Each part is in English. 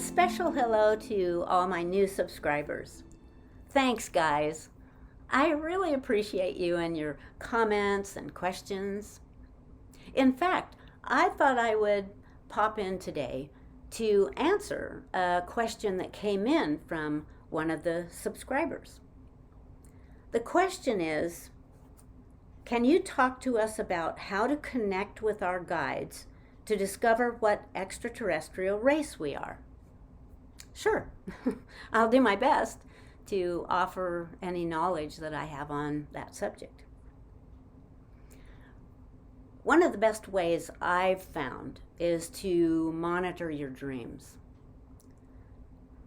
special hello to all my new subscribers. Thanks, guys. I really appreciate you and your comments and questions. In fact, I thought I would pop in today to answer a question that came in from one of the subscribers. The question is, can you talk to us about how to connect with our guides to discover what extraterrestrial race we are? Sure, I'll do my best to offer any knowledge that I have on that subject. One of the best ways I've found is to monitor your dreams.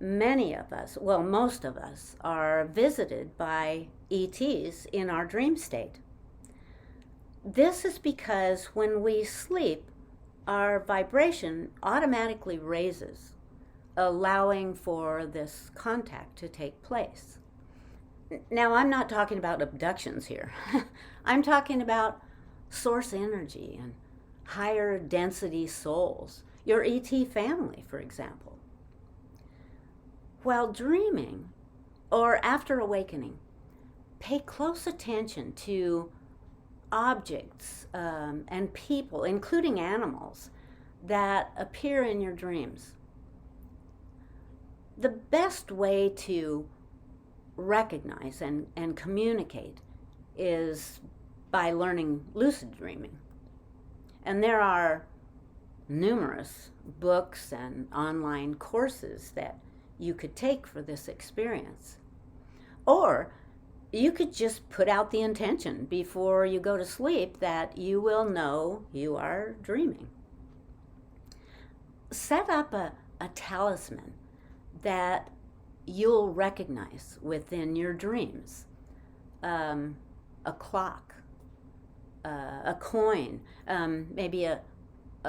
Many of us, well, most of us, are visited by ETs in our dream state. This is because when we sleep, our vibration automatically raises, allowing for this contact to take place. Now, I'm not talking about abductions here. I'm talking about source energy and higher density souls, your ET family, for example. While dreaming or after awakening, pay close attention to objects and people, including animals, that appear in your dreams. The best way to recognize and communicate is by learning lucid dreaming. And there are numerous books and online courses that you could take for this experience. Or you could just put out the intention before you go to sleep that you will know you are dreaming. Set up a talisman that you'll recognize within your dreams. A clock, a coin, maybe a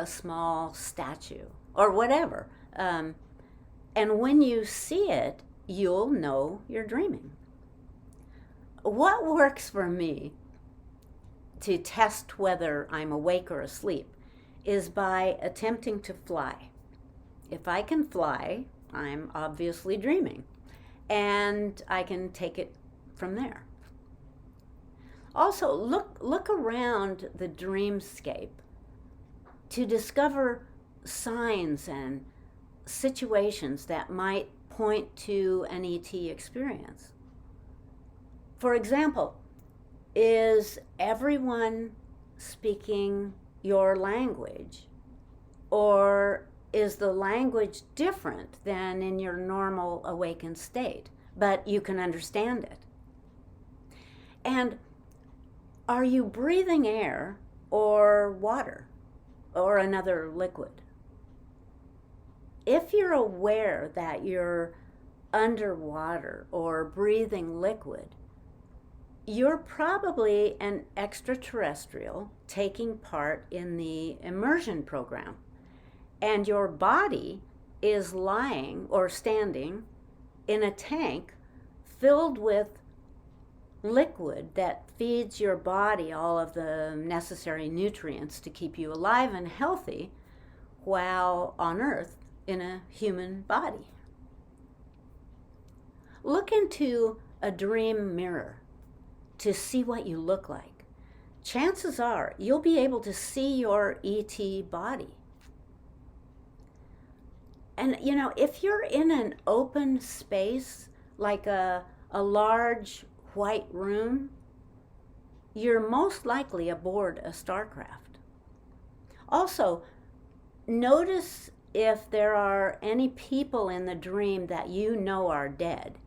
small statue, or whatever. And when you see it, you'll know you're dreaming. What works for me to test whether I'm awake or asleep is by attempting to fly. If I can fly, I'm obviously dreaming, and I can take it from there. Also, look around the dreamscape to discover signs and situations that might point to an ET experience. For example, is everyone speaking your language, or is the language different than in your normal awakened state, but you can understand it? And are you breathing air or water or another liquid? If you're aware that you're underwater or breathing liquid, you're probably an extraterrestrial taking part in the immersion program, and your body is lying or standing in a tank filled with liquid that feeds your body all of the necessary nutrients to keep you alive and healthy while on Earth in a human body. Look into a dream mirror to see what you look like. Chances are you'll be able to see your ET body. And if you're in an open space, like a large white room, you're most likely aboard a starcraft. Also, notice if there are any people in the dream that you know are dead,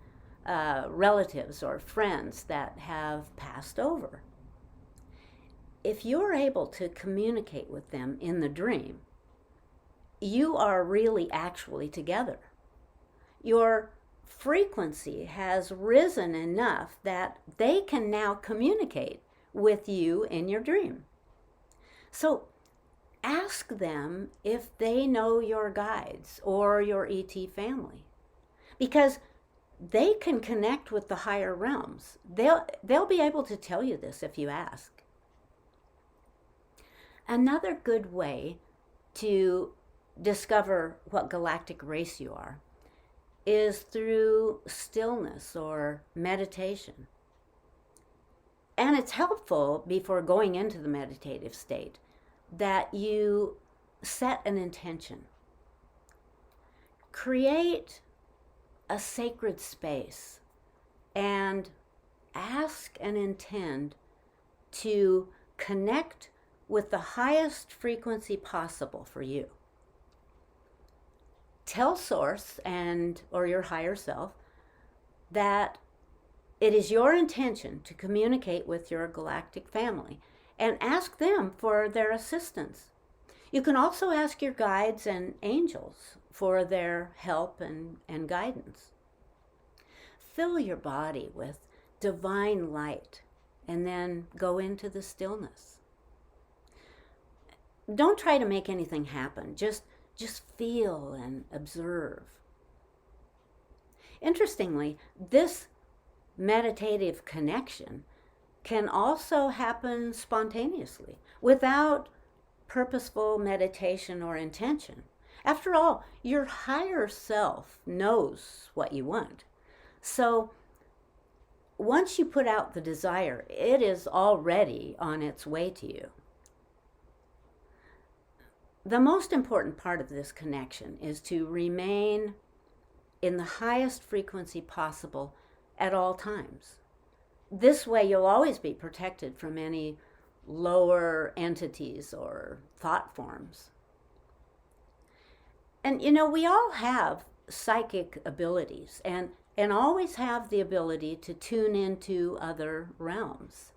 relatives or friends that have passed over. If you're able to communicate with them in the dream, you are really actually together. Your frequency has risen enough that they can now communicate with you in your dream. So ask them if they know your guides or your ET family, because they can connect with the higher realms. They'll be able to tell you this if you ask. Another good way to discover what galactic race you are is through stillness or meditation. And it's helpful before going into the meditative state that you set an intention. Create a sacred space and ask and intend to connect with the highest frequency possible for you. Tell Source or your higher self that it is your intention to communicate with your galactic family and ask them for their assistance. You can also ask your guides and angels for their help and guidance. Fill your body with divine light and then go into the stillness. Don't try to make anything happen. Just feel and observe. Interestingly, this meditative connection can also happen spontaneously without purposeful meditation or intention. After all, your higher self knows what you want. So once you put out the desire, it is already on its way to you. The most important part of this connection is to remain in the highest frequency possible at all times. This way you'll always be protected from any lower entities or thought forms. And we all have psychic abilities and always have the ability to tune into other realms.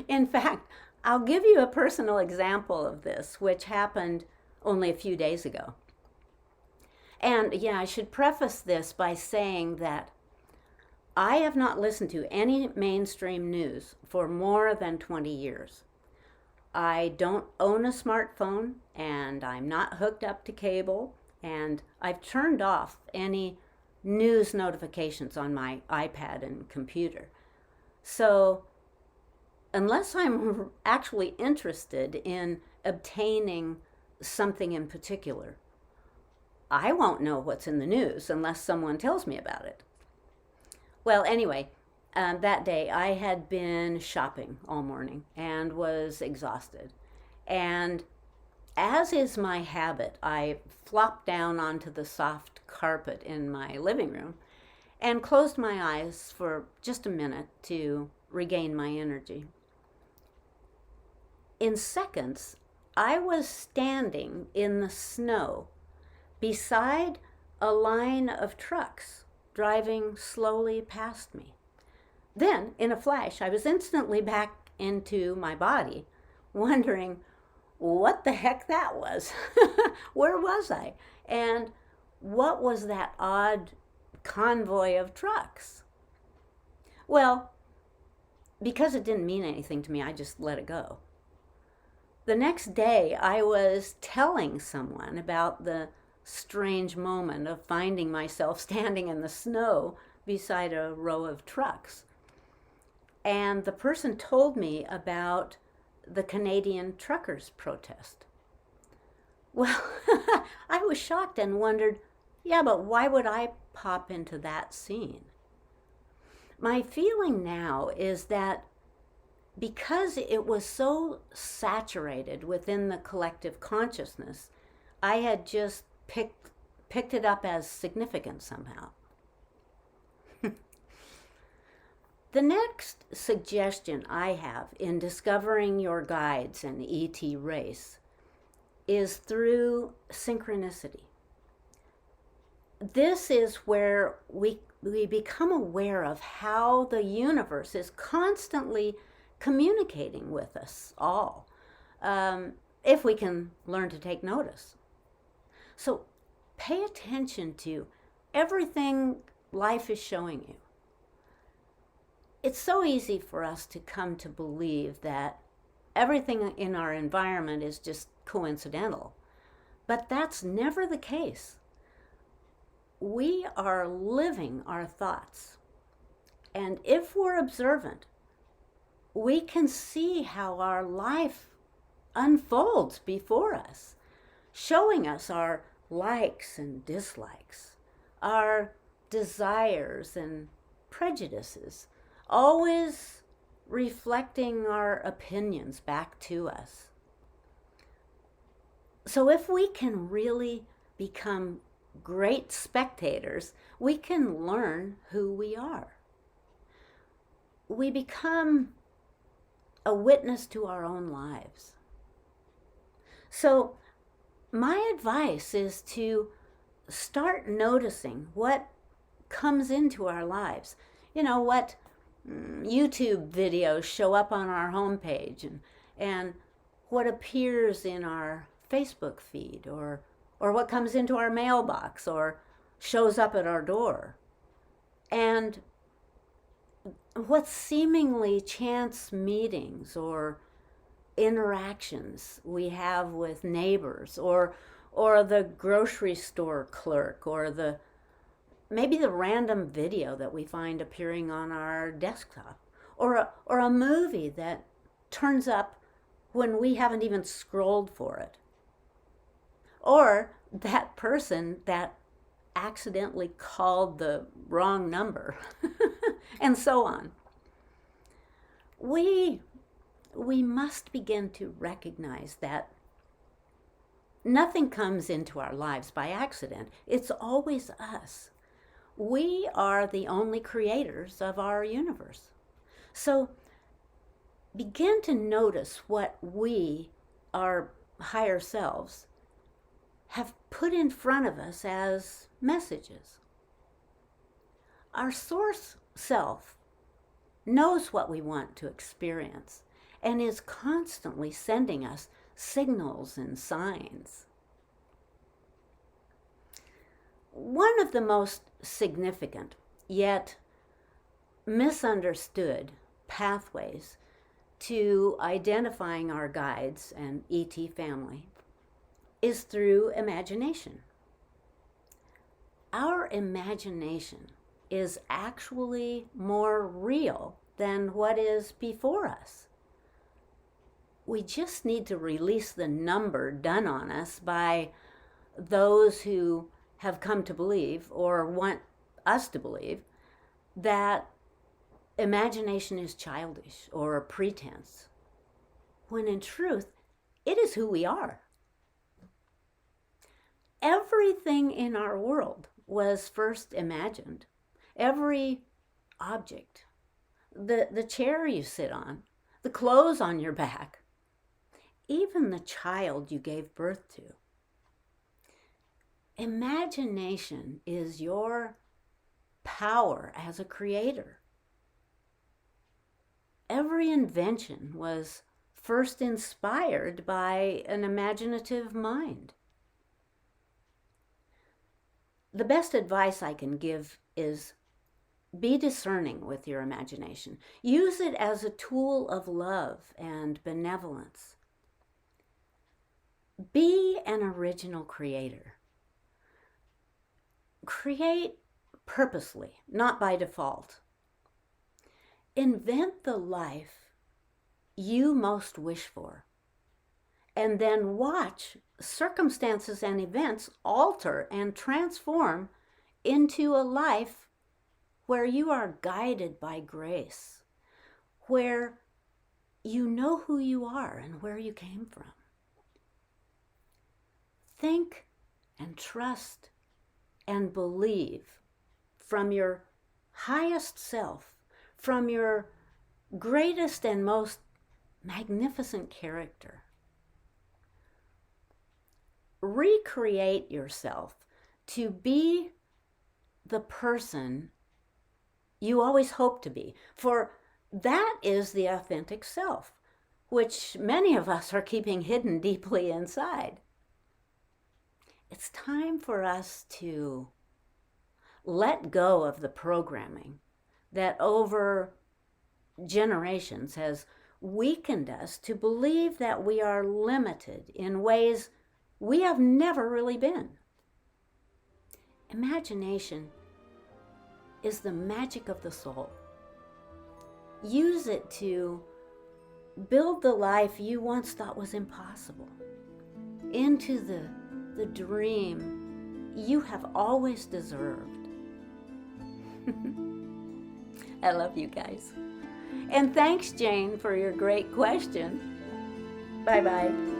In fact, I'll give you a personal example of this, which happened only a few days ago. And I should preface this by saying that I have not listened to any mainstream news for more than 20 years. I don't own a smartphone, and I'm not hooked up to cable, and I've turned off any news notifications on my iPad and computer. So unless I'm actually interested in obtaining something in particular, I won't know what's in the news unless someone tells me about it. Well, anyway, that day I had been shopping all morning and was exhausted. And as is my habit, I flopped down onto the soft carpet in my living room and closed my eyes for just a minute to regain my energy. In seconds, I was standing in the snow beside a line of trucks driving slowly past me. Then, in a flash, I was instantly back into my body, wondering what the heck that was. Where was I? And what was that odd convoy of trucks? Well, because it didn't mean anything to me, I just let it go. The next day, I was telling someone about the strange moment of finding myself standing in the snow beside a row of trucks. And the person told me about the Canadian truckers' protest. Well, I was shocked and wondered, but why would I pop into that scene? My feeling now is that because it was so saturated within the collective consciousness, I had just picked it up as significant somehow. The next suggestion I have in discovering your guides and ET race is through synchronicity. This is where we become aware of how the universe is constantly communicating with us all, if we can learn to take notice. So pay attention to everything life is showing you. It's so easy for us to come to believe that everything in our environment is just coincidental, but that's never the case. We are living our thoughts, and if we're observant, we can see how our life unfolds before us, showing us our likes and dislikes, our desires and prejudices, always reflecting our opinions back to us. So if we can really become great spectators, we can learn who we are. We become a witness to our own lives. So my advice is to start noticing what comes into our lives. You know, what YouTube videos show up on our homepage, and what appears in our Facebook feed, or what comes into our mailbox or shows up at our door. And what seemingly chance meetings or interactions we have with neighbors, or the grocery store clerk, or maybe the random video that we find appearing on our desktop, or a movie that turns up when we haven't even scrolled for it, or that person that accidentally called the wrong number, and so on. We must begin to recognize that nothing comes into our lives by accident. It's always us. We are the only creators of our universe. So begin to notice what we, our higher selves, have put in front of us as messages. Our source self knows what we want to experience and is constantly sending us signals and signs. One of the most significant, yet misunderstood pathways to identifying our guides and ET family is through imagination. Our imagination is actually more real than what is before us. We just need to release the number done on us by those who have come to believe, or want us to believe, that imagination is childish or a pretense, when in truth, it is who we are. Everything in our world was first imagined. Every object, the chair you sit on, the clothes on your back, even the child you gave birth to. Imagination is your power as a creator. Every invention was first inspired by an imaginative mind. The best advice I can give is be discerning with your imagination. Use it as a tool of love and benevolence. Be an original creator. Create purposely, not by default. Invent the life you most wish for, and then watch circumstances and events alter and transform into a life where you are guided by grace, where you know who you are and where you came from. Think and trust and believe from your highest self, from your greatest and most magnificent character. Recreate yourself to be the person you always hope to be, for that is the authentic self, which many of us are keeping hidden deeply inside. It's time for us to let go of the programming that over generations has weakened us to believe that we are limited in ways we have never really been. Imagination is the magic of the soul. Use it to build the life you once thought was impossible into the the dream you have always deserved. I love you guys. And thanks, Jane, for your great question. Bye-bye.